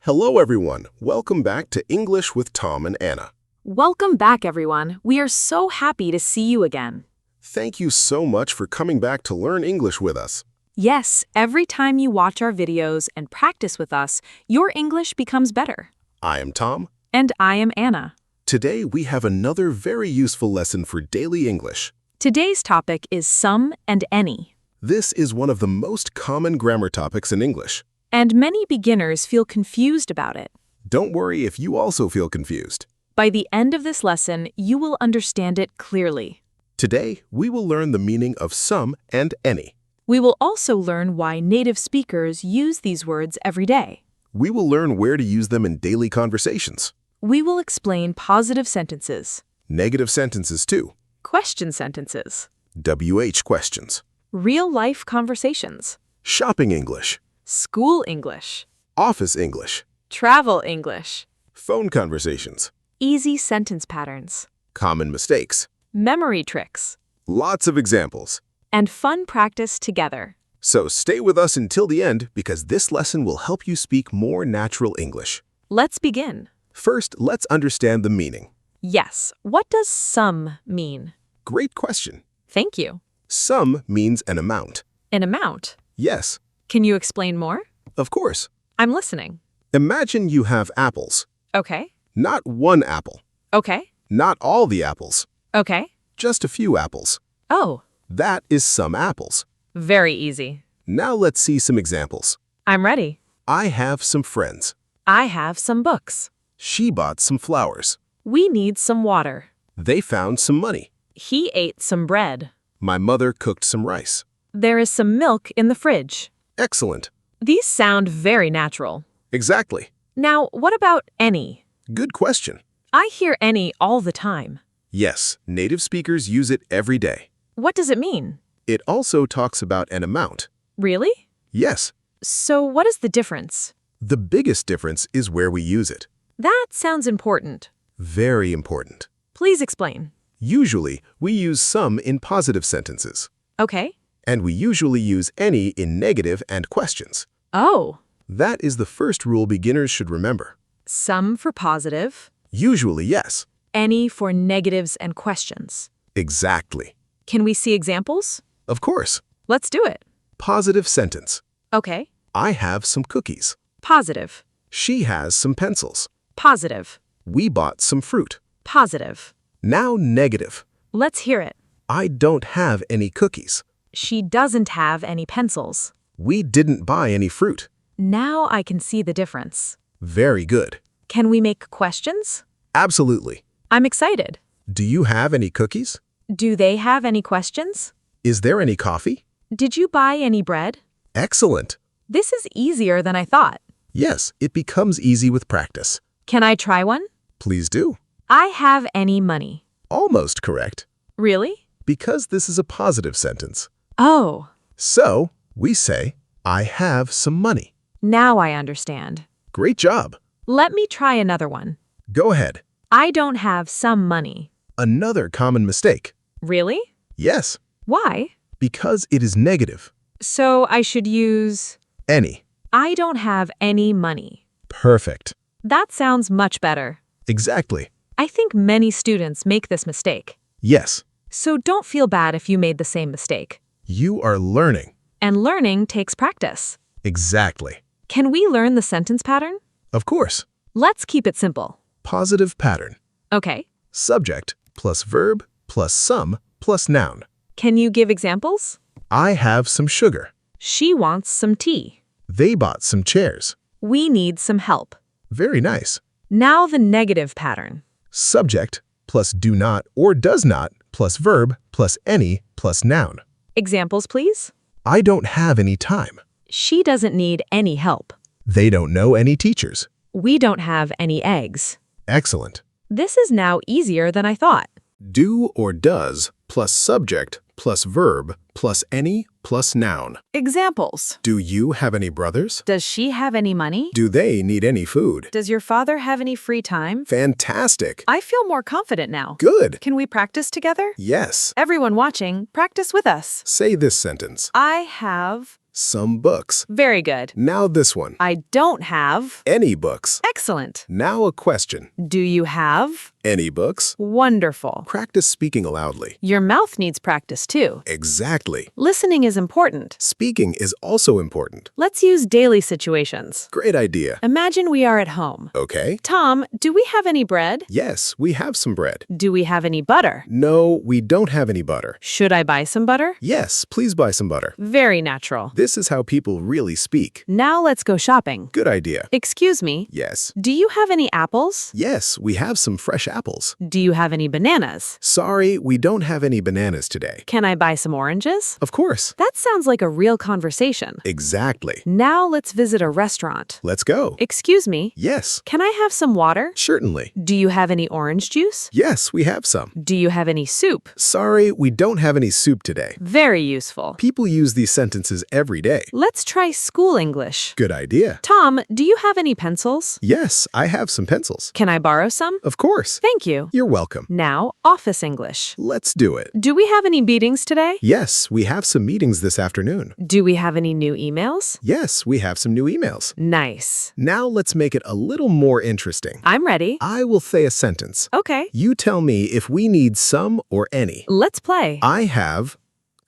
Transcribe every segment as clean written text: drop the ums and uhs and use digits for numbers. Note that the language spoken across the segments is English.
Hello, everyone. Welcome back to English with Tom and Anna. Welcome back, everyone. We are so happy to see you again. Thank you so much for coming back to learn English with us. Yes, every time you watch our videos and practice with us, your English becomes better. I am Tom. And I am Anna. Today, we have another very useful lesson for daily English. Today's topic is some and any. This is one of the most common grammar topics in English. And many beginners feel confused about it. Don't worry if you also feel confused. By the end of this lesson, you will understand it clearly. Today, we will learn the meaning of some and any. We will also learn why native speakers use these words every day. We will learn where to use them in daily conversations. We will explain positive sentences, Negative sentences too. question sentences, WH questions. real-life conversations, Shopping English. school English, Office English. travel English, Phone conversations. easy sentence patterns, Common mistakes. memory tricks, Lots of examples. and fun practice together. So stay with us until the end because this lesson will help you speak more natural English. Let's begin. First, let's understand the meaning. Yes, what does some mean? Great question. Thank you. Sum means an amount. An amount. Yes, Can you explain more? of course. I'm listening. Imagine you have apples. Okay. Not one apple. Okay. Not all the apples. Okay. Just a few apples. Oh, That is some apples. very easy. Now let's see some examples. I'm ready. I have some friends. I have some books. She bought some flowers. We need some water. They found some money. He ate some bread. My mother cooked some rice. There is some milk in the fridge. Excellent. These sound very natural. Exactly. Now, what about any? Good question. I hear any all the time. Yes, native speakers use it every day. What does it mean? It also talks about an amount. Really? Yes, So what is the difference? the biggest difference is where we use it. That sounds important. Very important. Please explain. Usually, we use some in positive sentences, Okay. and we usually use any in negative and questions. Oh, That is the first rule beginners should remember. some for positive, Usually, yes. any for negatives and questions. Exactly. Can we see examples? Of course. Let's do it. Positive sentence. Okay. I have some cookies. Positive. She has some pencils. Positive. We bought some fruit. Positive. Now negative. Let's hear it. I don't have any cookies. She doesn't have any pencils. We didn't buy any fruit. Now I can see the difference. Very good. Can we make questions? Absolutely. I'm excited. Do you have any cookies? Do they have any questions? Is there any coffee? Did you buy any bread? Excellent. This is easier than I thought. Yes, it becomes easy with practice. Can I try one? Please do. I have any money. Almost correct, Really? because this is a positive sentence. Oh, So, we say, I have some money. now I understand. Great job. Let me try another one. Go ahead. I don't have some money. Another common mistake. Really? Yes, Why? because it is negative. So I should use Any. I don't have any money. Perfect. That sounds much better. Exactly. I think many students make this mistake. Yes, So don't feel bad if you made the same mistake. you are learning. And learning takes practice. Exactly. Can we learn the sentence pattern? Of course. Let's keep it simple. Positive pattern. Okay. Subject plus verb plus some plus noun. Can you give examples? I have some sugar. She wants some tea. They bought some chairs. We need some help. Very nice. Now the negative pattern. Subject plus do not or does not plus verb plus any plus noun. Examples, please. I don't have any time. She doesn't need any help. They don't know any teachers. We don't have any eggs. Excellent. This is now easier than I thought. Do or does plus subject plus verb plus any plus noun. Examples. Do you have any brothers? Does she have any money? Do they need any food? Does your father have any free time? Fantastic. I feel more confident now. Good. Can we practice together? Yes. Everyone watching, practice with us. Say this sentence. I have Some books. Very good. Now this one. I don't have. Any books. Excellent. Now a question. Do you have? Any books? Wonderful. Practice speaking loudly. Your mouth needs practice too. Exactly. Listening is important. Speaking is also important. Let's use daily situations. Great idea. Imagine we are at home. Okay. Tom, do we have any bread? Yes, we have some bread. Do we have any butter? No, we don't have any butter. Should I buy some butter? Yes, please buy some butter. Very natural. This is how people really speak. Now let's go shopping. Good idea. Excuse me. Yes. Do you have any apples? Yes, we have some fresh apples. Do you have any bananas? Sorry, we don't have any bananas today. Can I buy some oranges? Of course. That sounds like a real conversation. Exactly. Now let's visit a restaurant. Let's go. Excuse me. Yes, Can I have some water? certainly. Do you have any orange juice? Yes, we have some. Do you have any soup? Sorry, we don't have any soup today. Very useful. People use these sentences every day. Let's try school English. Good idea. Tom, do you have any pencils? Yes, I have some pencils. Can I borrow some? Of course. Thank you. You're welcome. Now, office English. Let's do it. Do we have any meetings today? Yes, we have some meetings this afternoon. Do we have any new emails? Yes, we have some new emails. Nice. Now let's make it a little more interesting. I'm ready. I will say a sentence. Okay. You tell me if we need some or any. Let's play. I have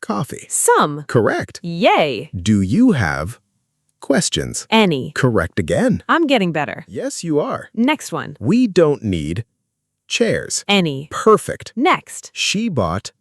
coffee. Some. Correct. Yay. Do you have questions? Any. Correct again. I'm getting better. Yes, you are. Next one. We don't need chairs. Any. Perfect. Next. She bought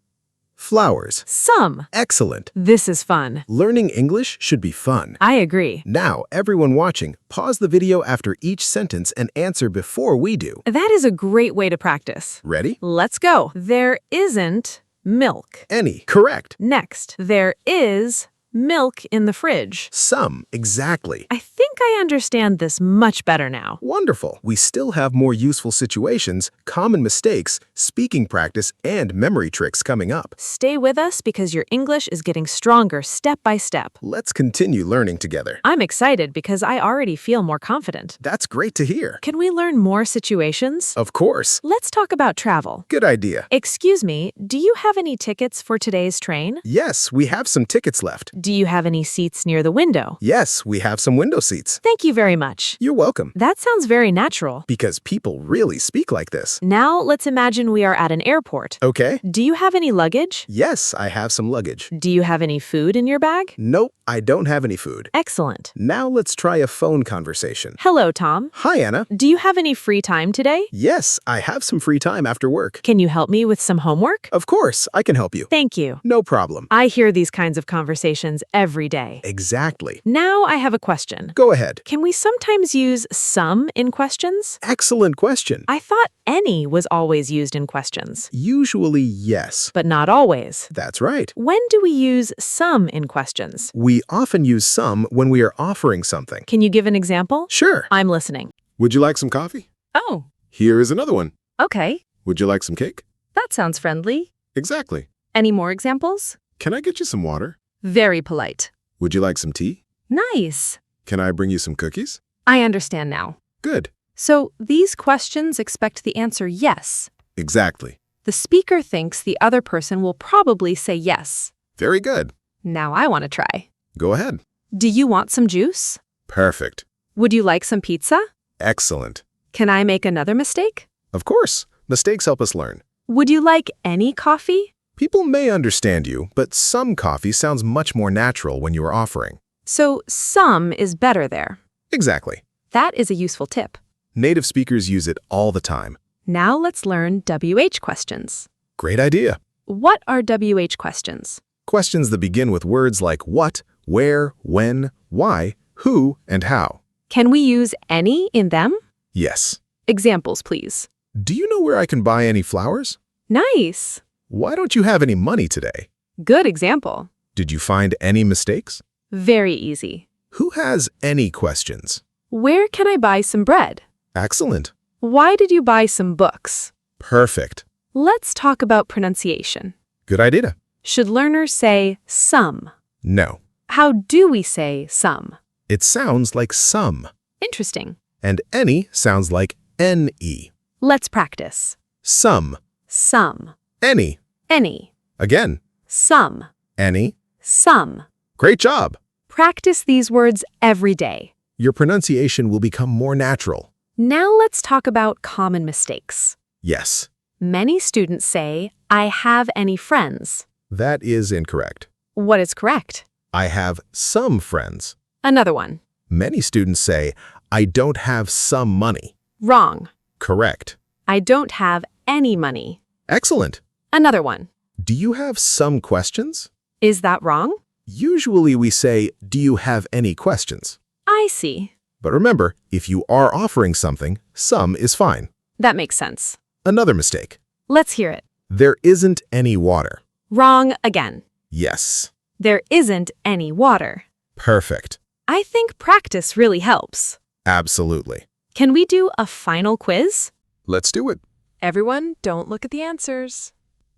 flowers. Some. Excellent. This is fun. Learning English should be fun. I agree. Now, everyone watching, pause the video after each sentence and answer before we do. That is a great way to practice. Ready? Let's go. There isn't milk. Any. Correct. Next. There is milk in the fridge. Some. Exactly. I think I understand this much better now. Wonderful. We still have more useful situations, common mistakes, speaking practice, and memory tricks coming up. Stay with us because your English is getting stronger step by step. Let's continue learning together. I'm excited because I already feel more confident. That's great to hear. Can we learn more situations? Of course. Let's talk about travel. Good idea. Excuse me, do you have any tickets for today's train? Yes, we have some tickets left. Do you have any seats near the window? Yes, we have some window seats. Thank you very much. You're welcome. That sounds very natural. Because people really speak like this. Now let's imagine we are at an airport. Okay? Do you have any luggage? Yes, I have some luggage. Do you have any food in your bag? Nope, I don't have any food. Excellent. Now let's try a phone conversation. Hello, Tom. Hi, Anna. Do you have any free time today? Yes, I have some free time after work. Can you help me with some homework? Of course, I can help you. Thank you. No problem. I hear these kinds of conversations every day. Exactly. Now I have a question. Go ahead. Can we sometimes use some in questions? Excellent question. I thought any was always used in questions, Usually, yes. but not always. That's right. When do we use some in questions? We often use some when we are offering something. Can you give an example? Sure. I'm listening. Would you like some coffee? Oh, Here is another one. okay. Would you like some cake? That sounds friendly. Exactly. Any more examples? Can I get you some water? Very polite. Would you like some tea? Nice. Can I bring you some cookies? I understand now. Good. So these questions expect the answer yes. Exactly. The speaker thinks the other person will probably say yes. Very good. Now I want to try. Go ahead. Do you want some juice? Perfect. Would you like some pizza? Excellent. Can I make another mistake? Of course. Mistakes help us learn. Would you like any coffee? People may understand you, but some coffee sounds much more natural when you are offering. So some is better there. Exactly. That is a useful tip. Native speakers use it all the time. Now let's learn WH questions. Great idea. What are WH questions? Questions that begin with words like what, where, when, why, who, and how. Can we use any in them? Yes. Examples, please. Do you know where I can buy any flowers? Nice. Why don't you have any money today? Good example. Did you find any mistakes? Very easy. Who has any questions? Where can I buy some bread? Excellent. Why did you buy some books? Perfect. Let's talk about pronunciation. Good idea. Should learners say some? No. How do we say some? It sounds like some. Interesting. And any sounds like N-E. Let's practice. Some. Some. Any. Any. Again. Some. Any. Some. Great job. Practice these words every day. Your pronunciation will become more natural. Now let's talk about common mistakes. Yes, Many students say, I have any friends. that is incorrect. What is correct? I have some friends. Another one. Many students say, I don't have some money. Wrong. Correct. I don't have any money. Excellent. Another one. Do you have some questions? Is that wrong? Usually we say, do you have any questions? I see. But remember, if you are offering something, some is fine. That makes sense. Another mistake. Let's hear it. There isn't any water. Wrong again. Yes. There isn't any water. Perfect. I think practice really helps. Absolutely. Can we do a final quiz? Let's do it. Everyone, don't look at the answers.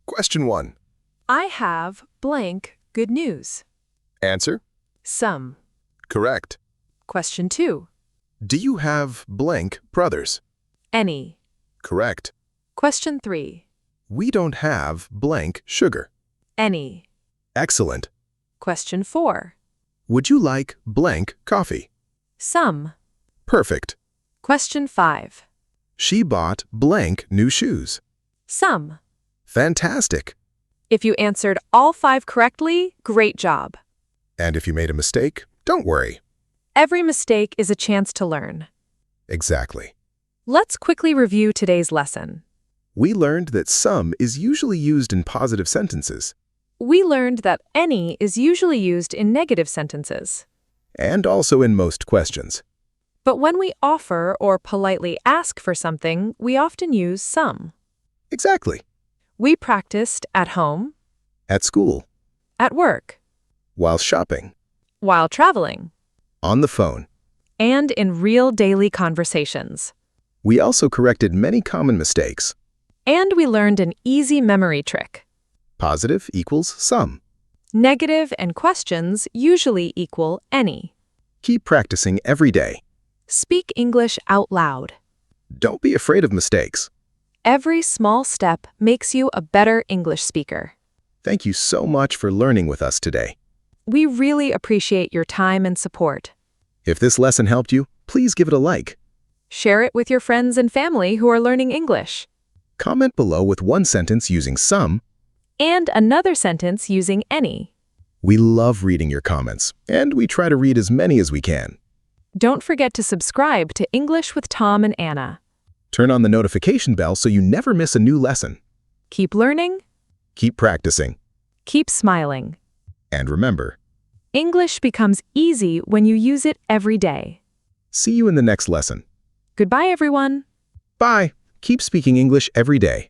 Question 1. I have blank good news. Answer. Some. Correct. Question 2. Do you have blank brothers? Any. Correct. Question 3. We don't have blank sugar. Any. Excellent. Question 4. Would you like blank coffee? Some. Perfect. Question 5. She bought blank new shoes. Some. Fantastic. If you answered all 5 correctly, great job. And if you made a mistake, don't worry. Every mistake is a chance to learn. Exactly. Let's quickly review today's lesson. We learned that some is usually used in positive sentences, We learned that any is usually used in negative sentences. and also in most questions. But when we offer or politely ask for something, we often use some. Exactly. We practiced at home, At school, at work, while shopping, while traveling, on the phone. and in real daily conversations. We also corrected many common mistakes. And we learned an easy memory trick. Positive equals some. Negative and questions usually equal any. Keep practicing every day. Speak English out loud. Don't be afraid of mistakes. Every small step makes you a better English speaker. Thank you so much for learning with us today. We really appreciate your time and support. If this lesson helped you, please give it a like. Share it with your friends and family who are learning English. Comment below with one sentence using some. And another sentence using any. We love reading your comments, and we try to read as many as we can. Don't forget to subscribe to English with Tom and Anna. Turn on the notification bell so you never miss a new lesson. Keep learning, Keep practicing. keep smiling. And remember, English becomes easy when you use it every day. see you in the next lesson. Goodbye, everyone. Bye. Keep speaking English every day.